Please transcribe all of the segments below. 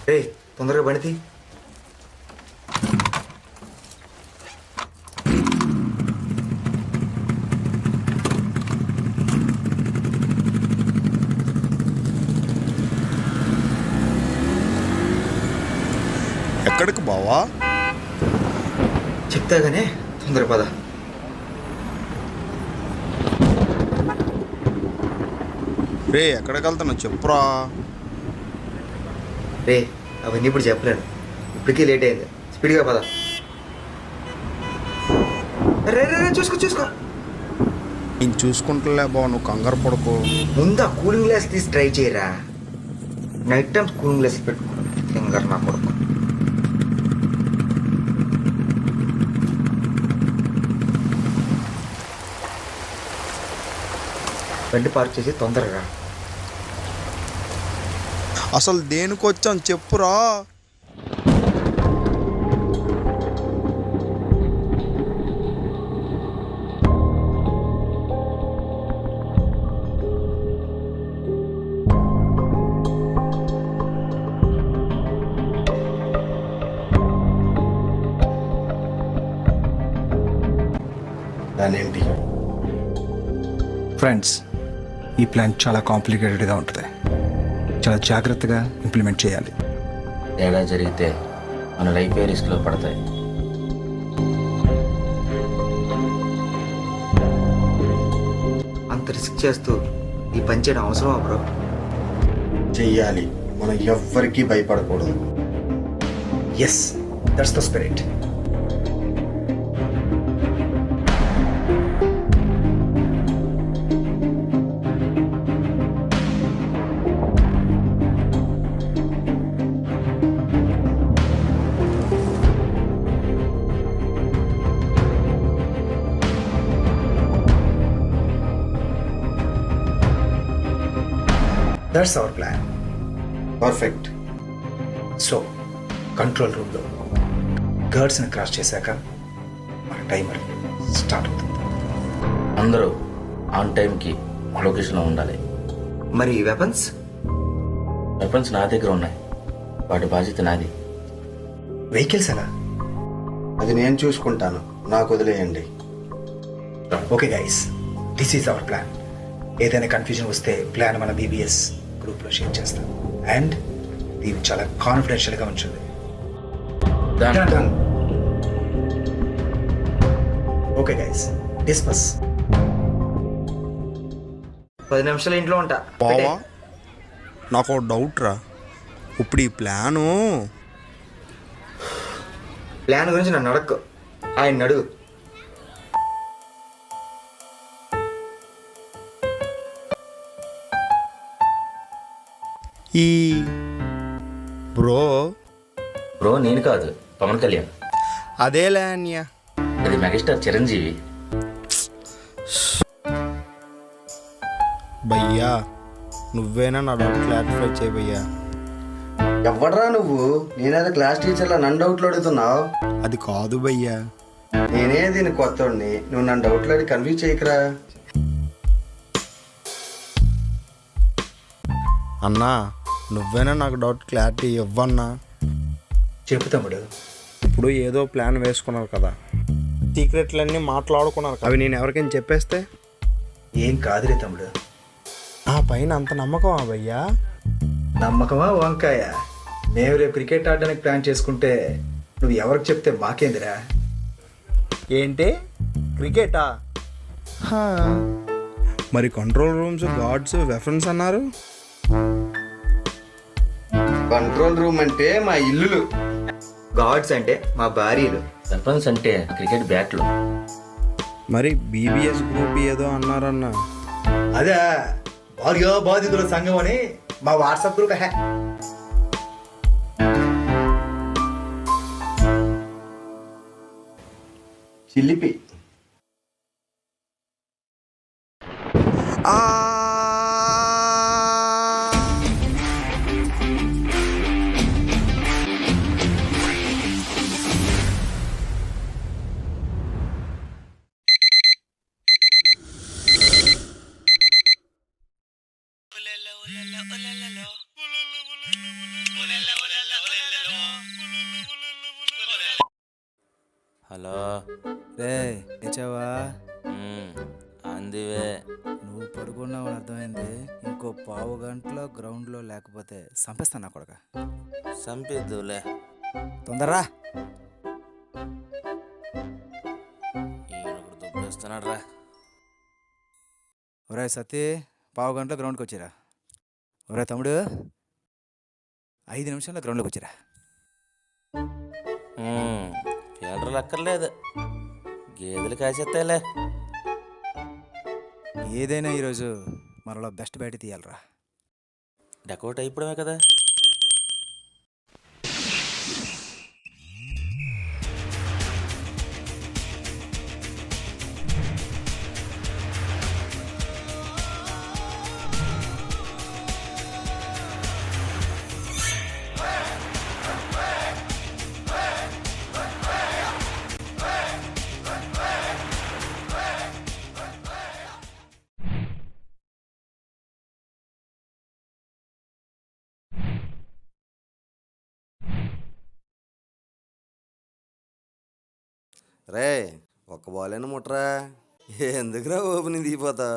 రే తొందరగా పడితే ఎక్కడికి బావా? చెప్తాగానే తొందర పద. రే ఎక్కడికి వెళ్తున్నావు చెప్పురా. రే అవన్నీ ఇప్పుడు చెప్పలేను, ఇప్పటికీ లేట్ అయింది. స్పీడ్గా పద. రే రే రే చూసుకో చూసుకో. నేను చూసుకుంటలే బావ, నువ్వు కంగారు పడుకో. ముందా కూలింగ్ గ్లాస్ తీసి ట్రై చేయరా. నైట్ టైం కూలింగ్ గ్లాస్ పెట్టుకో. ఫింగర్ నా కొడుకు. బండి పార్క్ చేసి తొందరగా. అసలు దేనికి వచ్చాను చెప్పురా. దానేంటి ఫ్రెండ్స్, ఈ ప్లాన్ చాలా కాంప్లికేటెడ్గా ఉంటుంది. చాలా జాగ్రత్తగా ఇంప్లిమెంట్ చేయాలి. తేడా జరిగితే మన లైఫ్ రిస్క్లో పడతాయి. అంత రిస్క్ చేస్తూ ఈ పని చేయడం అవసరమా బ్రో? చెయ్యాలి. మనం ఎవ్వరికీ భయపడకూడదు. Yes, that's the spirit. That's our plan. Perfect. So control రూమ్లో గర్డ్స్ని క్రాస్ చేశాక మన టైమర్ స్టార్ట్ అవుతుంది. అందరూ ఆన్ టైంకి లొకేషన్లో ఉండాలి. మరి వెపన్స్? వెపన్స్ నా దగ్గర ఉన్నాయి, వాటి బాధ్యత నాది. వెహికల్స్ ఎలా? అది నేను చూసుకుంటాను, నాకు వదిలేయండి. Okay guys, this is our plan. ఏదైనా కన్ఫ్యూజన్ వస్తే ప్లాన్ మన బీబీఎస్ గ్రూప్లో షేర్ చేస్తాం. అండ్ ఇది చాలా కాన్ఫిడెన్షియల్గా ఉంచుంది. Okay guys, డిస్పస్. 10 నిమిషాలు ఇంట్లో ఉంటా. బావా నాకు ఒక డౌట్ రా. ఇప్పుడు ఈ ప్లాను ప్లాన్ గురించి నన్ను అడక్కు, ఆయన అడుగు. ఈ బ్రో బ్రో నేను కాదు, పవన్ కళ్యాణ్. అదేలే అన్య. అది మెగాస్టార్ చిరంజీవి. భయ్యా నువ్వేనా నా డౌట్ క్లారిఫై చేయ భయ్యా. ఎవడరా నువ్వు? నేనేదో క్లాస్ టీచర్లా నన్ను డౌట్లు అడుగుతున్నావు. అది కాదు భయ్యా. నేనే దీని కొత్తోడిని, నువ్వు నన్ను డౌట్లు అడిగి కన్ఫ్యూజ్ చేయకురా. అన్నా నువ్వేనా నాకు డౌట్ క్లారిటీ ఇవ్వన్నా. చెప్పు తమ్ముడు. ఇప్పుడు ఏదో ప్లాన్ వేసుకున్నారు కదా, సీక్రెట్లన్నీ మాట్లాడుకున్నారు కదా, అవి నేను ఎవరికైనా చెప్పేస్తే? ఏం కాదులే తమ్ముడు. ఆ పైన అంత నమ్మకమా భయ్యా? నమ్మకమా వంకాయ? మేము రేపు క్రికెట్ ఆడడానికి ప్లాన్ చేసుకుంటే నువ్వు ఎవరికి చెప్తే మాకేందిరా? ఏంటి క్రికెటా? మరి కంట్రోల్ రూమ్స్, గార్డ్స్, వెఫన్స్ అన్నారు. కంట్రోల్ రూమ్ అంటే మా ఇల్లులు, గాడ్స్ అంటే మా భార్యలు. వెపన్స్ అంటే క్రికెట్ బ్యాట్లు. మరి బీబీఎస్ గ్రూప్ ఏదో అన్నారన్నా. అదే భార్య బాధితుల సంఘం అని మా వాట్సాప్ గ్రూప్. చిల్లిపి. హలో. రే లేచావా? అందివే. నువ్వు పడుకున్నావు అని అర్థమైంది. ఇంకో పావు గంటలో గ్రౌండ్లో లేకపోతే చంపేస్తాను కొడక. సంపిద్దులే. తొందరరా. ఈయనొకడు దుబ్బేస్తున్నాడు రా. ఒరే సతీ, పావు గంటలో గ్రౌండ్కి వచ్చిరా. ఒరే తమ్ముడు, 5 నిమిషాల్లో గ్రౌండ్లోకి వచ్చిరా. ఫీల్డర్లు అక్కర్లేదు, గేదెలు కాసేస్తాయిలే. ఏదైనా ఈరోజు మనలో బెస్ట్ బ్యాట్ తీయాలరా. డకౌట్ అయిపోవడమే కదా. రే ఒక్క బాలేనా ముట్రా, ఎందుకురా ఓపెనింగ్ దిగిపోతా.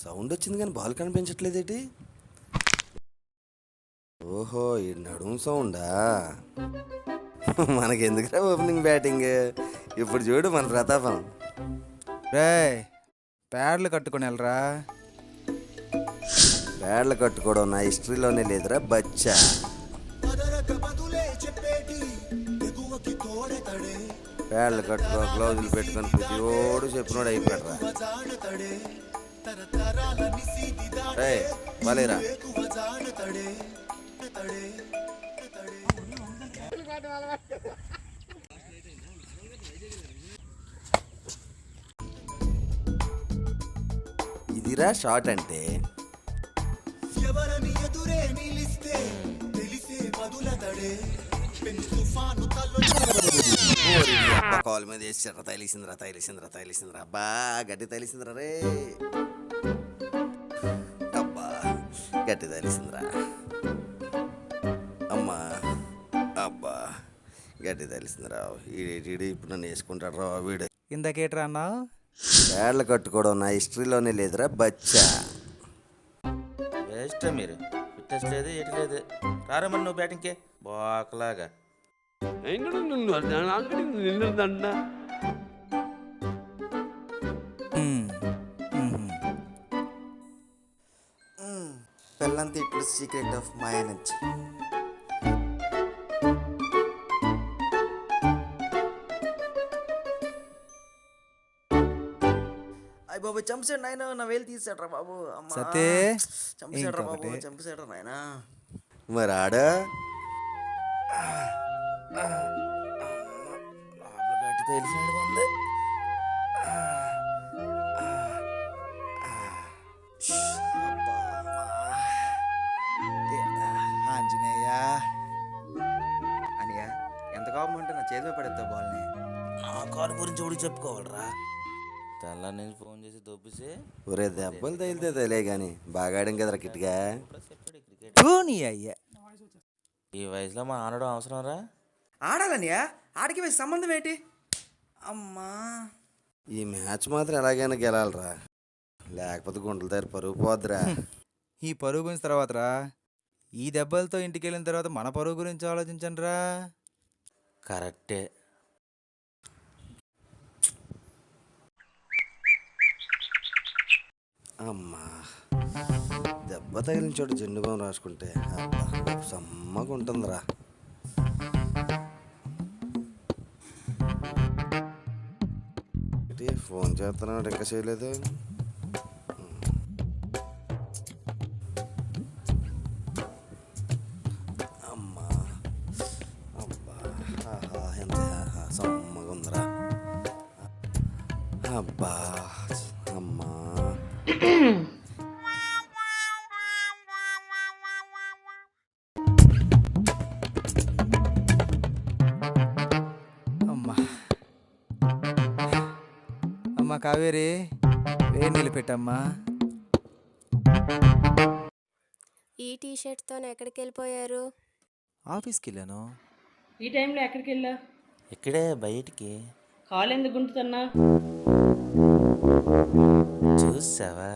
సౌండ్ వచ్చింది కానీ బాల్ కనిపించట్లేదేటి. ఓహో ఈ నడుము సౌండా. మనకెందుకురా ఓపెనింగ్ బ్యాటింగ్, ఇప్పుడు చూడు మన ప్రతాపం. రే ప్యాడ్లు కట్టుకొని వెళ్ళరా. బ్యాడ్లు కట్టుకోవడం నా హిస్టరీలోనే లేదురా బచ్చా. ప్యాడ్లు కట్టుకో, గ్లౌజులు పెట్టుకొని ప్రతి ఓడు చెప్పినోడు అయిపోయాడురా. బాలేరా. ఇదిరా షాట్ అంటే. కాల్ మీద వేసి తైలిసిందిరా అబ్బా, గట్టి తైలిసిందిరా రే. అబ్బా గట్టి తైలిసిందిరా అమ్మా. అబ్బా గట్టి తైలిసిందిరా. ఈడేటి ఇప్పుడు నన్ను వేసుకుంటాడు రా వీడు. ఇందాకేట్రా అన్నావు? బ్యాడ్లు కట్టుకోవడం నా హిస్టరీలోనే లేదురా బచ్చా. వేస్ట్ మీరు, ఫిట్నెస్ లేదు ఎటు లేదు. రారమ్మని నువ్వు బ్యాటింగ్కే బాకలాగా. పెళ్ళంతా ఇట్లు సీక్రెట్ ఆఫ్ మై ఎనర్జీ. అయ్య బాబు చంపసాడు నాయన, నా వేలు తీసాడు రా బాబు. సతే చంపసాడు రా బాబు, చంపసాడు నాయన. మరి ఆడ గట్టి తెలిసినట్టు ఉంది. ఆంజనేయ అనియా ఎంత కోపం అంటే నా చేతిలో పడేస్తా బాల్ని. నా కారు గురించి కూడా చెప్పుకోవాలరా. తెల్ల నుంచి ఫోన్ చేసి దొబ్బిసి ఒరే దెబ్బలు తగిలితే తెలియ కానీ బాగా ఆడాం కదరా కిట్గా. చెప్పాడు క్రికెట్. నీ అయ్యా ఈ వయసులో మా ఆడడం అవసరం రా. ఆడాలనియా, ఆడికి వేసి సంబంధం ఏంటి? అమ్మా ఈ మ్యాచ్ మాత్రం ఎలాగైనా గెలాలరా, లేకపోతే గుంటల దగ్గర పరుగు పోద్దురా. ఈ పరుగు గురించి తర్వాతరా, ఈ దెబ్బలతో ఇంటికి వెళ్ళిన తర్వాత మన పరుగు గురించి ఆలోచించండి రా. కరెక్టే. అమ్మా దెబ్బ తగిలిన చోట జెండు బాం రాసుకుంటే అబ్బా సమ్మగా ఉంటుందిరా. ఫోన్ చేస్తున్నాడు ఇంకా చేయలేదు. అమ్మా అబ్బా ఎంత సమ్మగా ఉందిరా. అబ్బా అమ్మా అమ్మా అమ్మా కావేరి, వేడి నీళ్ళు పెట్టమ్మా. ఈ టీషర్ట్తో ఎక్కడికి వెళ్ళిపోయారు? ఆఫీస్కి వెళ్ళాను. ఈ టైంలో ఎక్కడికి వెళ్ళా? ఇక్కడే బయటికి. కాలు ఎందుకు గుంటుతున్నా? చూసావా?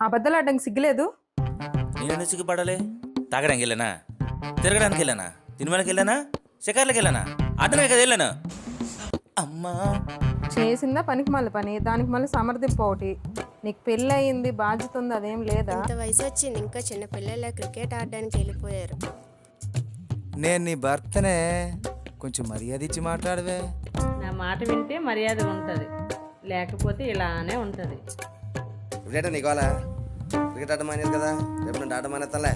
అబద్ధాలు ఆడడానికి సిగ్గులేదు? నేను సిగ్గుపడాలి? తాగడానికి వెళ్ళానా, తిరగడానికి వెళ్ళానా, సినిమాలకు వెళ్ళానా, షికార్లకు వెళ్ళానా, ఆటనే కదా వెళ్ళాను. అమ్మా చేసిందా పనికి మళ్ళీ పని, దానికి మళ్ళీ సమర్థింపు ఒకటి. నీకు పెళ్ళి అయింది, బాధ్యత ఉంది, అదేం లేదా? ఇంత వయసు వచ్చింది ఇంకా చిన్న పిల్లల క్రికెట్ ఆడడానికి వెళ్ళిపోయారు. నేను నీ భర్తనే, కొంచెం మర్యాద ఇచ్చి మాట్లాడవే. నా మాట వింటే మర్యాద ఉంటుంది, లేకపోతే ఇలానే ఉంటుంది. ఇప్పుడేటా నీకోవాలా? క్రికెట్ ఆడడం మానేది కదా, రేపు నేను ఆడడం మానేస్తాలే.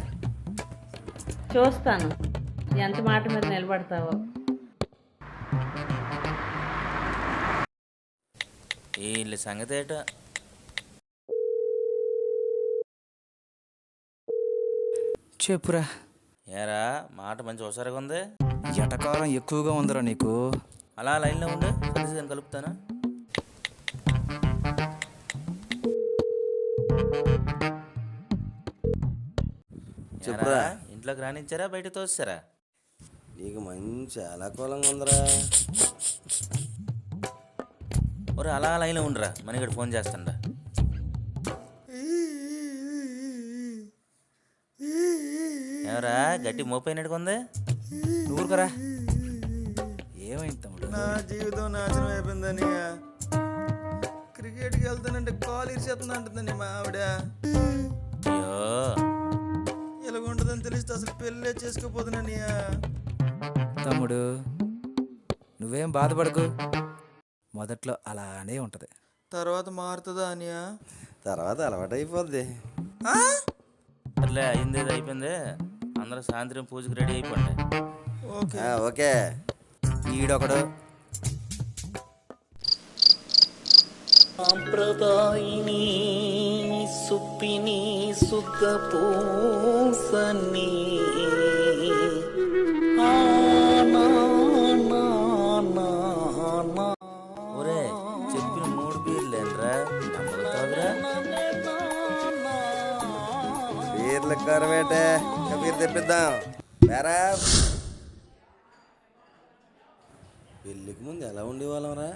చూస్తాను ఎంత మాట మీద నిలబడతావో. వీళ్ళ సంగతి ఏటో. చెప్పురా. ఏరా మాట మంచి హుషారుగా ఉంది. ఎటకారం ఎక్కువగా ఉందిరా నీకు. అలా లైన్లో ఉండు, కలిసి కలుపుతాను. చెప్పురా. ఇంట్లోకి రానిచ్చారా, బయట తోసారా? నీకు మంచి అలకోలంగా ఉందిరా. ఒరే అలా లైన్లో ఉండరా, మనకి ఫోన్ చేస్తాడా. ఎవరా గట్టి మోపోయినట్టుగా ఉంది? ఊరుకరా. ఏమైంది తమ్ముడు? నా జీవితం నాశనం అయిపోయిందని. క్రికెట్కి వెళ్తానంటే కాలు ఇరిచేస్తుంది అంటుందని మా ఆవిడ. అయ్యో ఇలాగుంటుందని తెలిస్తే అసలు పెళ్ళే చేసుకోపోతున్నాని. తమ్ముడు నువ్వేం బాధపడకు, మొదట్లో అలానే ఉంటది, తర్వాత మారుతుందా అనియా? తర్వాత అలవాటు అయిపోద్ది. అట్లే అయింది, అయిపోయింది. అందరూ సాయంత్రం పూజకి రెడీ అయిపోండి. ఓకే. ఈడొకడు సాంప్రదాయిని సుప్పిని సుఖ పూసని ఒరే చెప్పిన 3 బీర్లేనరా, నమ్మవుతావురా? బీర్ల కరవేటే, బీర్ తెప్పిద్దాం. వేరా పెళ్ళికి ముందు ఎలా ఉండేవాళ్ళంరా?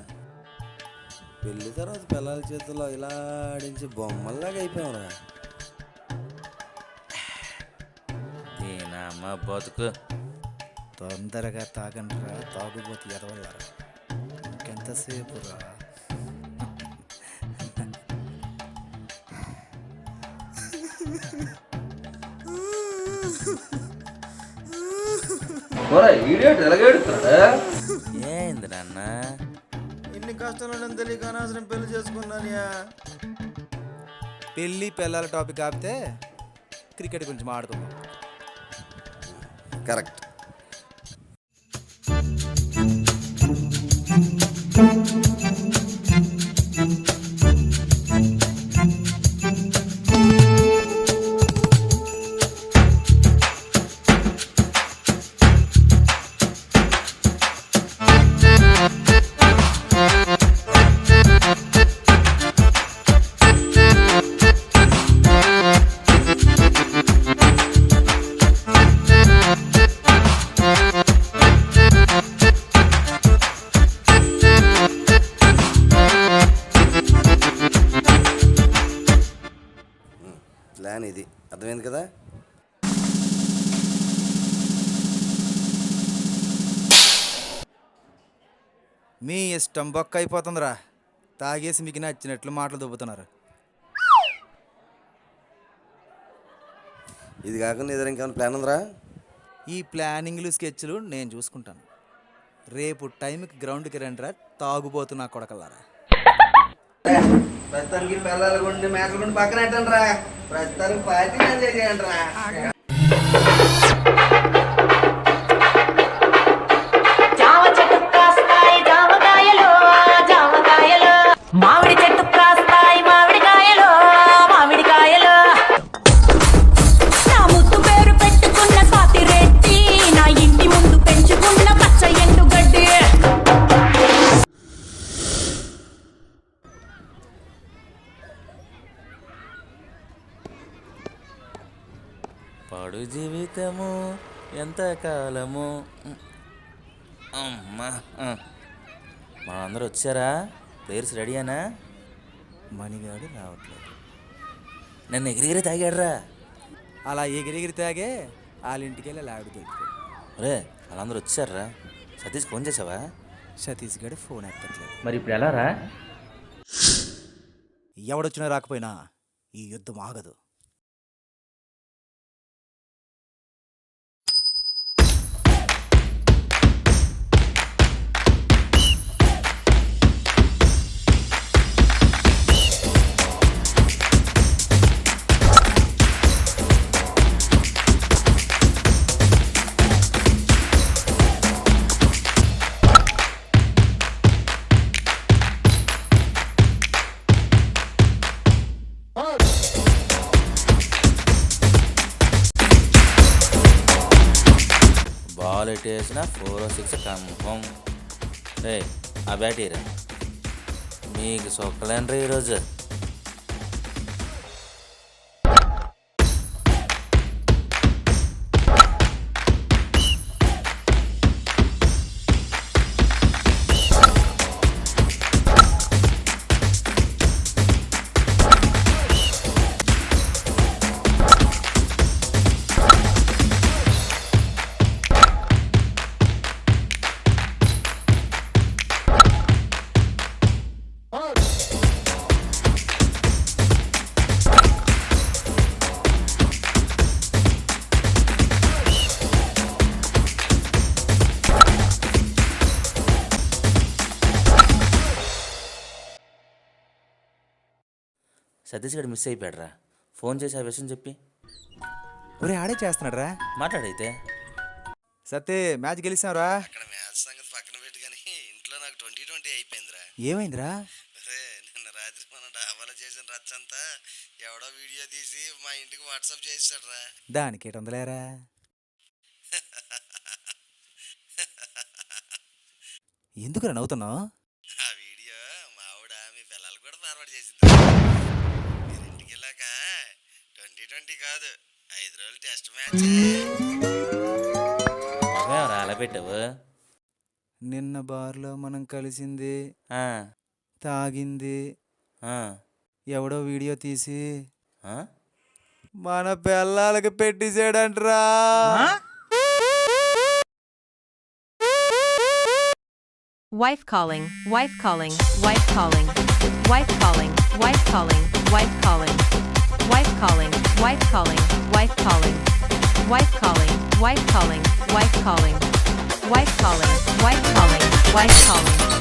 పెళ్ళి తర్వాత పిల్లల చేతుల్లో ఇలా ఆడించి బొమ్మల్లాగా అయిపోయావురా. దీనమ్మ బతుకు. తొందరగా తాగండిరా, తాగుబోతు ఎదవల్లారా. ఇంకెంతసేపు రా? ఏంది నాన్న? ఇన్ని కష్టాలు తెలియక అనవసరం పెళ్లి చేసుకున్నానియా. పెళ్ళి పిల్లల టాపిక్ ఆపితే క్రికెట్ గురించి మాట్లాడుకుందాం. కరెక్ట్. ప్లాన్ ఇది, అర్థమైంది కదా? మీ ఇష్టం బొక్క అయిపోతుందిరా. తాగేసి మీకు నచ్చినట్లు మాటలు దుబ్బుతున్నారు. ఇది కాకుండా ఎదురు ఇంకేమైనా ప్లాన్ ఉందిరా? ఈ ప్లానింగ్లు స్కెచ్లు నేను చూసుకుంటాను. రేపు టైంకి గ్రౌండ్కి రండిరా, తాగుబోతున్నా కొడకల్లారా. ప్రస్తుతానికి పిల్లలు గుండి మేకలు గుండి పక్కన పెట్టండి రా. ప్రస్తుతానికి పార్టీ ఎంజాయ్ చేయండి రా. జామ చెట్టు కాస్తాయి జామకాయలు, జామకాయలు. మామిడి చెట్టు కాస్తాయి మామిడికాయలు, మామిడికాయలు. నా ముద్దు పేరు పెట్టుకున్న సాతిరెడ్డి, నా ఇంటి ముందు పెంచుకున్న పచ్చ ఎండుగడ్డి. జీవితము ఎంత కాలము. అమ్మా మనందరూ వచ్చారా? ప్లేయర్స్ రెడీయానా? మణిగాడు రావట్లేదు. నన్ను ఎగిరిగిరి తాగాడరా. అలా ఎగిరెగిరి తాగే వాళ్ళ ఇంటికి వెళ్ళి లాడు దొరికిపోయి. రే వాళ్ళందరూ వచ్చారా? సతీష్ ఫోన్ చేసావా? సతీష్ గడు ఫోన్ ఎత్తట్లేదు. మరి ఇప్పుడు ఎలా రా? ఎవడొచ్చినా రాకపోయినా ఈ యుద్ధం ఆగదు. బాల్ ఎట్టేసిన 4 or 6 కన్ఫర్మ్. రే ఆ బ్యాటీరా మీకు సొక్కలేండ్రా ఈరోజు. సతీష్ గడు మిస్ అయిపోయాడురా. ఫోన్ చేసి ఆ విషయం చెప్పి. ఒరే ఆడే చేస్తున్నాడు రా. మాట్లాడైతే. సత్తే మ్యాచ్ గెలిచావురా. అక్కడ మ్యాచ్ సంగతి పక్కన పెట్టి కానీ ఇంట్లో నాకు 20-20 అయిపోయిందిరా. ఏమైందిరా? నిన్న రాత్రి మన డాబాలో చేసిన రచ్చంతా ఎవడో వీడియో తీసి మా ఇంటికి వాట్సాప్ చేసాడురా. దానికి 800లేరా. ఎందుకురా నవ్వుతున్నావు? ఆ వీడియో మా ఆవిడ మీ పిల్లలు కూడా ఫార్వర్డ్ చేసింది. మీరు ఇంటికి వెళ్ళాక 20-20 కాదు 5 రోజులు టెస్ట్ మ్యాచ్. అలా పెట్టావు? నిన్న బార్లో మనం కలిసింది, ఆ, తాగింది, ఆ, ఎవడో వీడియో తీసి ఆ? మన పిల్లలకి పెట్టిసాడంట్రా. Wife calling, wife calling, wife calling, wife calling, wife calling, wife calling, wife calling, wife calling, wife calling, wife calling, wife calling, wife calling, wife calling, wife calling, wife calling.